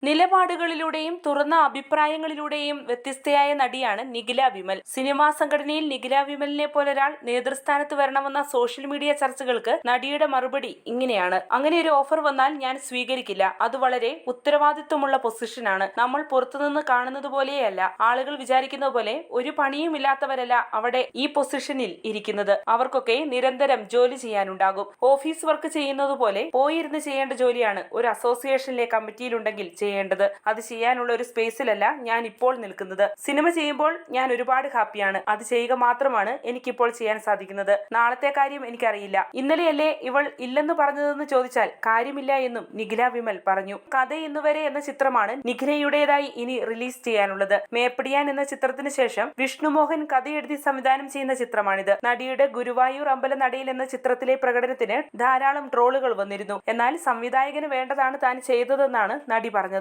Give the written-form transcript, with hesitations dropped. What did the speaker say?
നിലപാടുകളിലൂടെയും തുറന്ന അഭിപ്രായങ്ങളിലൂടെയും വ്യത്യസ്തയായ നടിയാണ് നിഖില വിമൽ. സിനിമാ സംഘടനയിൽ നിഖില വിമലിനെ പോലൊരാൾ നേതൃസ്ഥാനത്ത് വരണമെന്ന സോഷ്യൽ മീഡിയ ചർച്ചകൾക്ക് നടിയുടെ മറുപടി ഇങ്ങനെയാണ്: അങ്ങനെ ഒരു ഓഫർ വന്നാൽ ഞാൻ സ്വീകരിക്കില്ല. അത് വളരെ ഉത്തരവാദിത്വമുള്ള പൊസിഷനാണ്. നമ്മൾ പുറത്തുനിന്ന് കാണുന്നത് പോലെയല്ല. ആളുകൾ വിചാരിക്കുന്ന പോലെ ഒരു പണിയുമില്ലാത്തവരല്ല അവിടെ ഈ പൊസിഷനിൽ ഇരിക്കുന്നത്. അവർക്കൊക്കെ നിരന്തരം ജോലി ചെയ്യാനുണ്ടാകും. ഓഫീസ് വർക്ക് ചെയ്യുന്നത് പോലെ പോയിരുന്ന് ചെയ്യേണ്ട ജോലിയാണ് ഒരു അസോസിയേഷനിലെ കമ്മിറ്റിയിലുണ്ടെങ്കിൽ ചെയ്യേണ്ടത്. അത് ചെയ്യാനുള്ള ഒരു സ്പേസിലല്ല ഞാൻ ഇപ്പോൾ നിൽക്കുന്നത്. സിനിമ ചെയ്യുമ്പോൾ ഞാൻ ഒരുപാട് ഹാപ്പിയാണ്. അത് ചെയ്യുക മാത്രമാണ് എനിക്കിപ്പോൾ ചെയ്യാൻ സാധിക്കുന്നത്. നാളത്തെ കാര്യം എനിക്കറിയില്ല. ഇന്നലെയല്ലേ ഇവൾ ഇല്ലെന്ന് പറഞ്ഞതെന്ന് ചോദിച്ചാൽ കാര്യമില്ല എന്നും നിഖില വിമൽ പറഞ്ഞു. കഥ ഇന്നുവരെ എന്ന ചിത്രമാണ് നിഖിലയുടേതായി ഇനി റിലീസ് ചെയ്യാനുള്ളത്. മേപ്പടിയാൻ എന്ന ചിത്രത്തിന് ശേഷം വിഷ്ണുമോഹൻ കഥയെഴുതി സംവിധാനം ചെയ്യുന്ന ചിത്രമാണിത്. നടിയുടെ ഗുരുവായൂർ അമ്പലനടയിൽ എന്ന ചിത്രത്തിലെ പ്രകടനത്തിന് ധാരാളം ട്രോളുകൾ വന്നിരുന്നു. എന്നാൽ സംവിധായകന് വേണ്ടതാണ് താൻ ചെയ്തതെന്നാണ് നടി പറഞ്ഞത്.